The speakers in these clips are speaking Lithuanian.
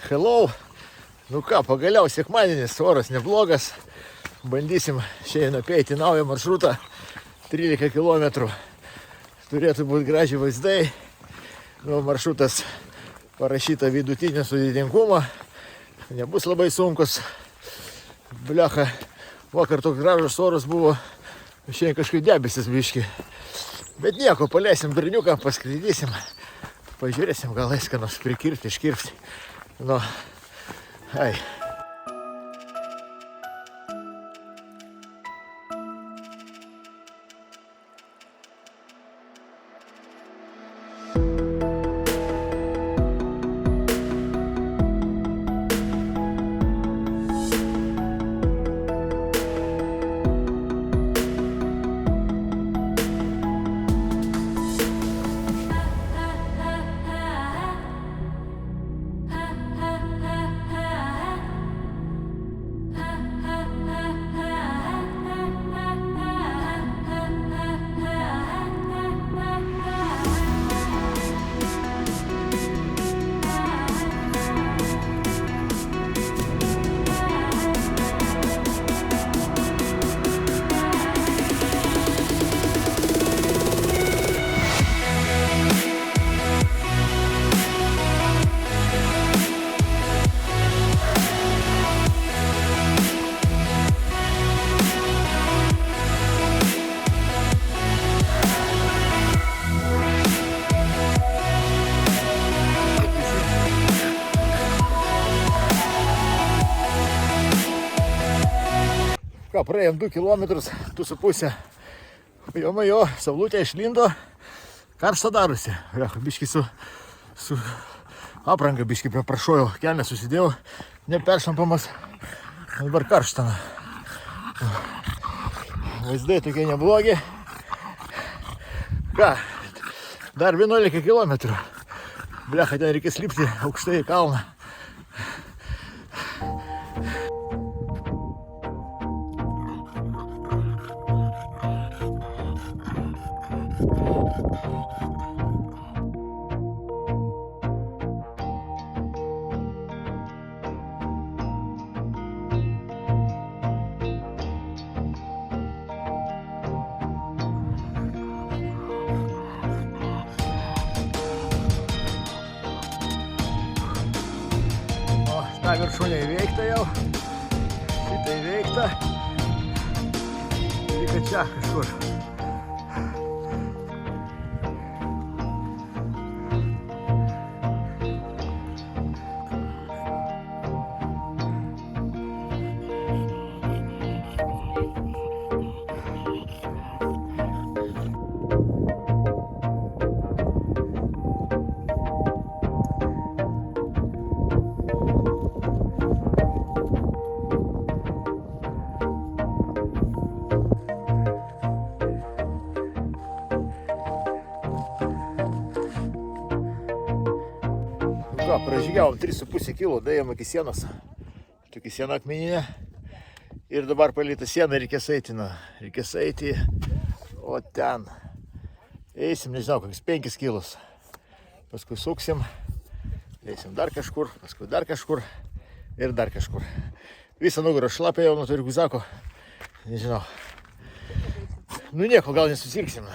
Hello. Nu ką, pagaliau sekmadienis, oras neblogas. Bandysim šiandien apeiti naują maršrutą. 13 km. Turėtų būti gražiai vaizdai. Nu, maršrutas parašyta vidutinio sudėtingumo. Nebus labai sunkus. Blecha, vakar toks gražus oras buvo. Šiandien kažkaip debesis biški. Bet nieko, paleisim berniuką, paskraidysim. Pažiūrėsim, gal eis ką nors prikirpti, iškirpti. Nu, ai. Ką, praėjom 2 km, 2,5. Jo, saulutė išlindo, karšta darosi. Biški su apranga biški prašojau, kelnes susidėjau, neperšampamas, dabar karšta. Vaizdai tokie neblogi. Ką, dar 11 km. Blecha, ten reikės lipti aukštai į kalną. Ta viršūnė įveikta jau, šitą įveikta, lyga čia kažkur. Ką, pražygiavom 3,5 kilo, daėjom iki sienos. Tokia siena akmeninė. Ir dabar palei tą sieną reikės eiti. Reikės eiti, o ten. Eisim, nežinau, kokius 5 kilus. Paskui suksim. Eisim dar kažkur, paskui dar kažkur. Ir dar kažkur. Visą nugarą šlapia jau nuo to rugzako. Nežinau. Nu nieko, gal nesusirgsim.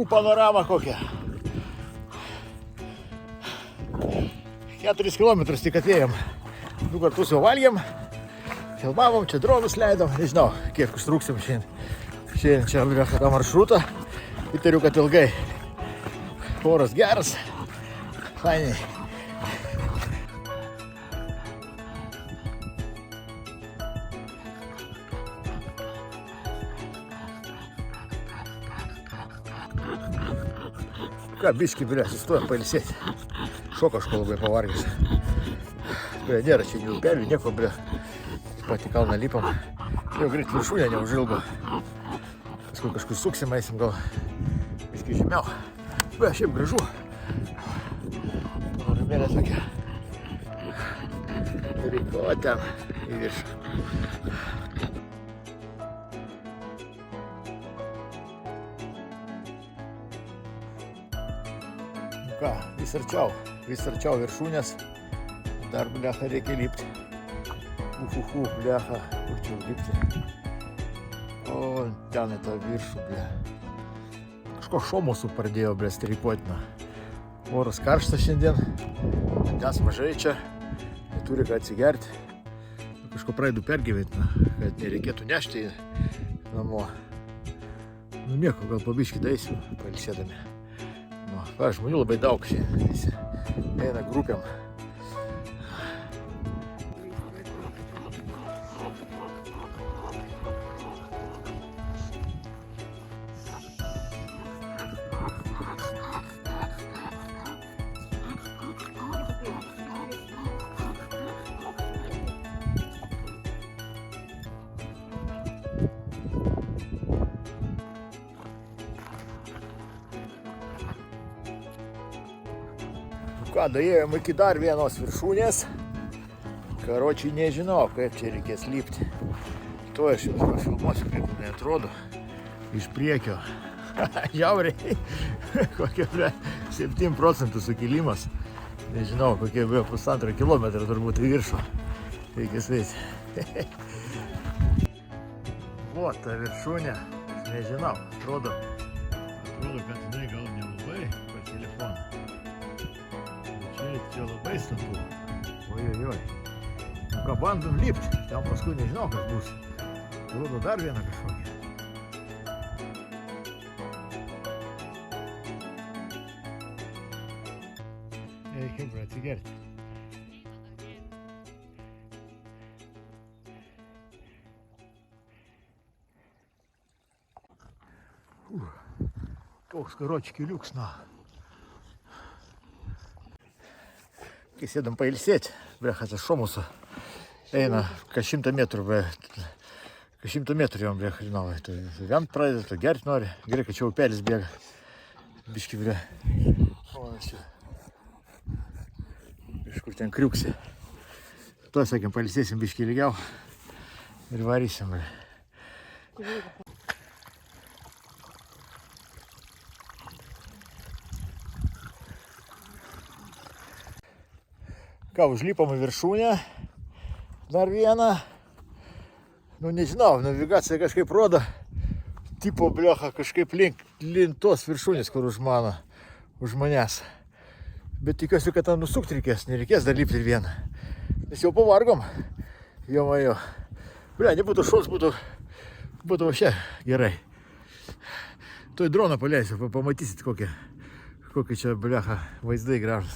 Panorama kokia. 4 km tik atėjom. 2 kartus jau valgėm. Filmavom, čia dronus leidom. Nežinau, kiek užtruksim šiandien. Šiandien čia bėga tą maršrutą. Įtariu, kad ilgai. Oras geras. Fainiai. Ką, biškį, sustojom pailsėti. Šoko aš labai pavargęs. Nėra čia nei upelių, nieko, patį kalną lipam. Jau greit viršūnė neužilgo. Paskui kažkur suksim, eisim gal biškį žemiau. Šiaip gražu. Ramėlė tokia. Reikalo ten į viršų. Ką, vis arčiau viršūnės. Dar, blecha, reikia lipti. Blecha, kur čia lipti. O, ten į tą viršų, Kažko šomosų pradėjo, streikuotina. Oras karštas šiandien, vandens mažai čia, neturi ką atsigerti. Kažko praeidu pergyventi, kad nereikėtų nešti namo. Nieko, gal pabiškį daisiu, pailsėdami. Žmonių labai daug šiandien, visi eina grupėm. Ką, daėjom iki dar vienos viršūnės. Karočiai nežinau, kaip čia reikės lipti. To aš jums pafilmuosiu, kaip tai atrodo. Iš priekio. Žiauriai. Kokie 7% sukilimas. Nežinau, kokie buvo 1,5 kilometro turbūt į viršų. Reikės veiti. O, ta viršūnė. Nežinau, atrodo, kad jinai gal nelabai per telefoną. Čia labai stambu. Ojojoj. Nu ką, bandom lipti. Ten paskui nežinau, kas bus. Rodo dar vieną kažkokią. Reikia atsigerti. Toks karočiai keliuks, na. Kai sėdam pailsėti, tas šomusų eina kas 100 metrų, kas 100 metrų jom žinau. Vien pradeda, to gerti nori. Gerai, kad čia upelis bėga. Biški, O, čia. Kažkur ten kriuksi. To, sakėm, pailsėsim biški ilgiau ir varysim. Ką, užlipom į viršūnę, dar vieną, nežinau, navigacija kažkaip rodo, tipo blecha kažkaip link tos viršūnės, kur už manęs. Bet tikiuosi, kad ten nusukti nereikės dar lipti ir vieną. Nes jau pavargom, jo. Nebūtų šols, būtų vašia gerai. Tuoj droną paleisiu, pamatysit kokie čia blecha vaizdai gražus.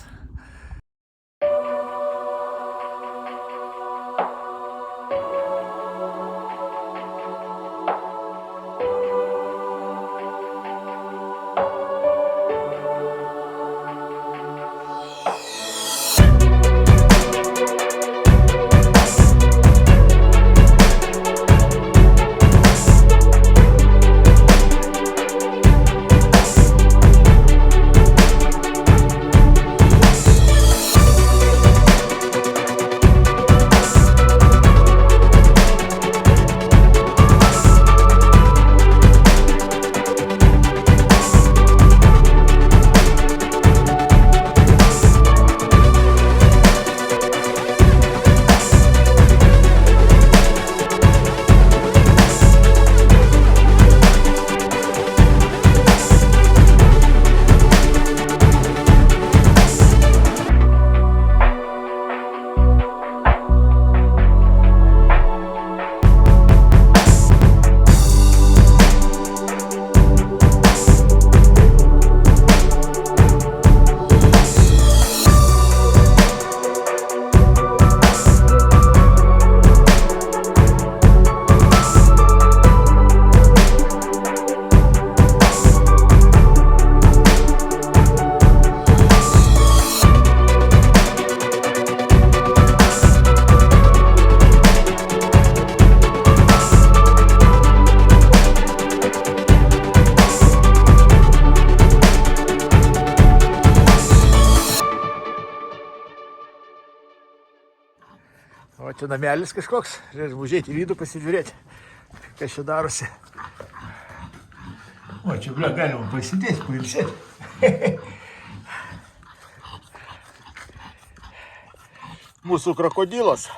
O čia namelis kažkoks, reikia užėti į vidų pasižiūrėti, kas čia darosi. O čia, bля, galima pasidėti, pailsėti. Mūsų krokodilas.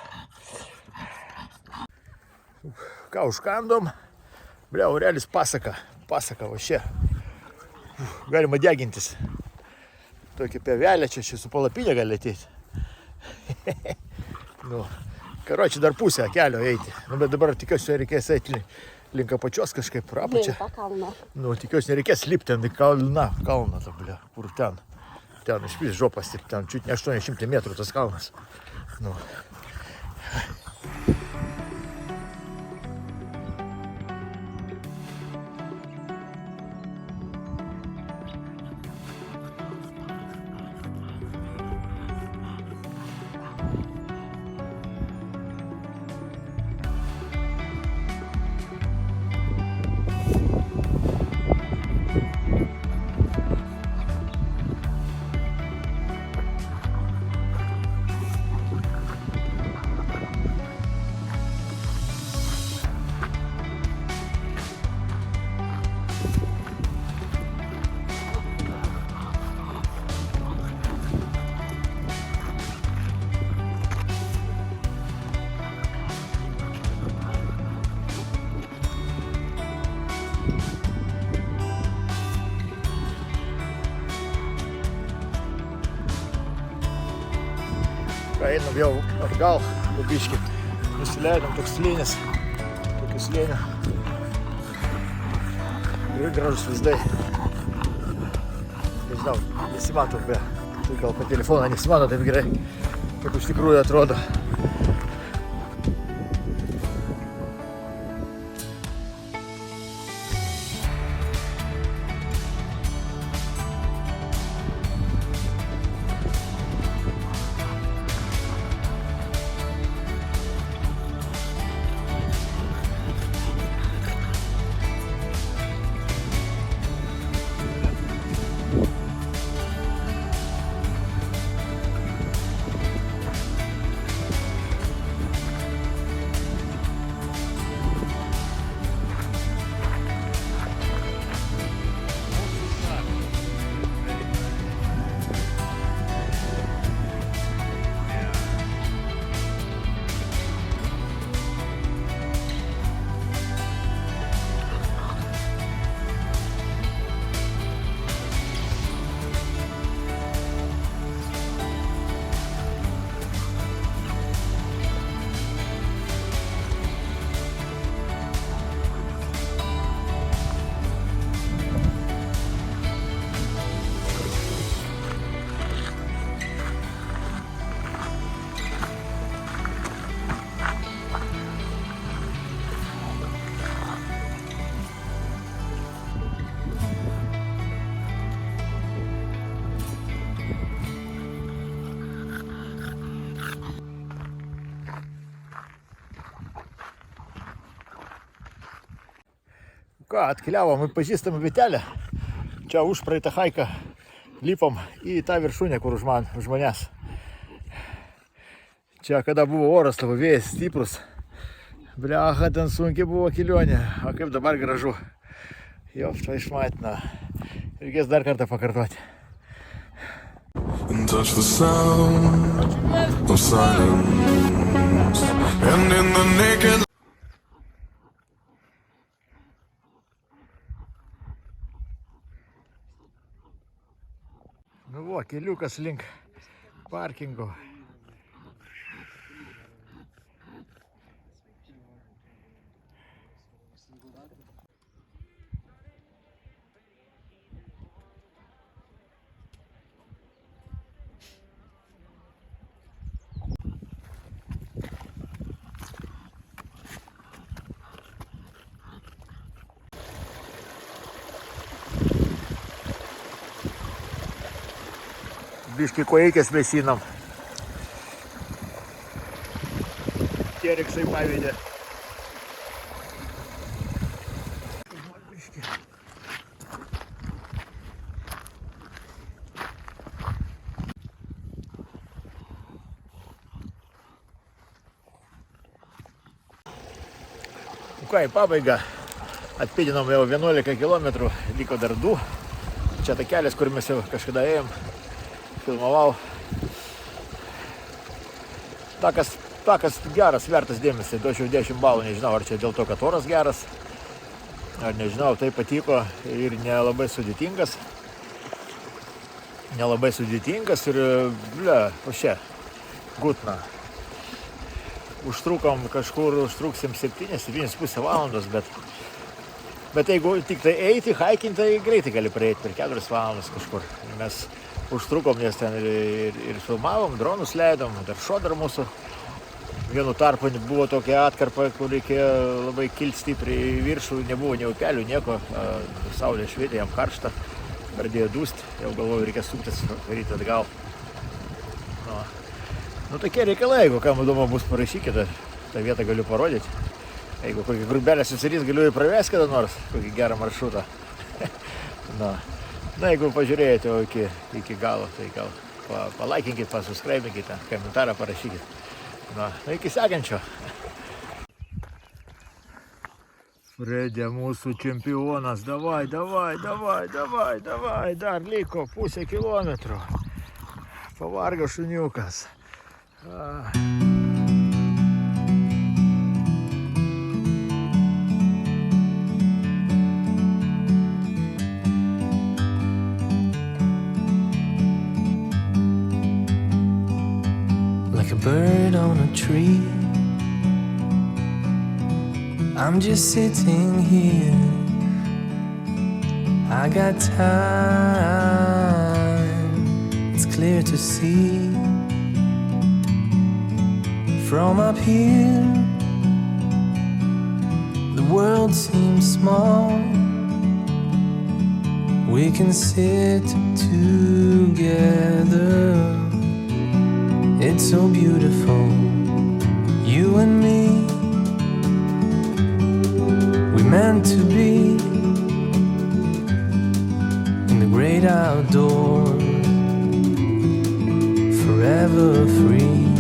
Ką užkandom? Blia, Aurelis pasaka va čia. Galima degintis. Tokia pievelė čia su palapinė gali ateiti. Nu, karoči dar pusę kelio eiti. Nu, bet dabar tikiuosi reikės eiti link apačios kažkaip apačią. Nu, tikiuosi nereikės lipti ant kalną, ta, blia, kur ten. Ten išvis žopas, ten čiut ne 800 metrų tas kalnas. Nu. Einam jau atgal, biškį. Nusileidom toks slėnis, tokius slėnio. Ir gražus vaizdai. Nežinau, nesimato, tai gal po telefoną nesimato taip gerai, kaip iš tikrųjų atrodo. Ką, atkeliavom į pažįstamą vietelę. Čia už praeitą haiką lipom į tą viršūnę, kur už manęs. Čia kada buvo oras, tavo vėjas stiprus. Bliaha, ten sunkiai buvo kelionė, o kaip dabar gražu. Jau, tai išmatina. Reikės dar kartą pakartoti. And touch the sound of silence. And in the naked Nu va, keliukas link parkingo. Biški kojeikės vėsinam. Tereksai pavedė. ką, į pabaigą. Atpėdinom jau 11 km, liko dar 2. Čia ta kelias, kur mes jau kažkada ėjom, filmavau. Takas geras, vertas dėmesį, duočiau 10 balų, nežinau, ar čia dėl to, kad oras geras, ar nežinau, tai patiko ir nelabai sudėtingas. Ir, gutna. Užtruksim 7,5 valandos, bet jeigu tik tai eiti, hiking, tai greitai gali praeiti per 4 valandas kažkur. Mes užtrukom, nes ten ir filmavom, dronus leidom, dar mūsų. Vienu tarpu buvo tokia atkarpa, kur reikėjo labai kilti stipriai į viršų, nebuvo nei upelių, nieko, saulė švietė, jam karšta, pradėjo dūsti, jau galvoju, reikia suktis, varyti atgal. Nu tokie reikalai, jeigu kam įdomu bus, parašykite, tą vietą galiu parodyti. Jeigu kokį grubelę susirys, galiu jį pravesti kada nors, kokį gerą maršrutą. Na, jeigu pažiūrėjote iki galo, tai gal palaikinkit, pasubscribinkit, komentarą parašykit. Na, iki sekančio. Fredė, mūsų čempionas, davai, dar liko pusę kilometro. Pavargo šuniukas. Like a bird on a tree, I'm just sitting here. I got time, it's clear to see. From up here, the world seems small. We can sit together. It's so beautiful, you and me. We meant to be in the great outdoors, forever free.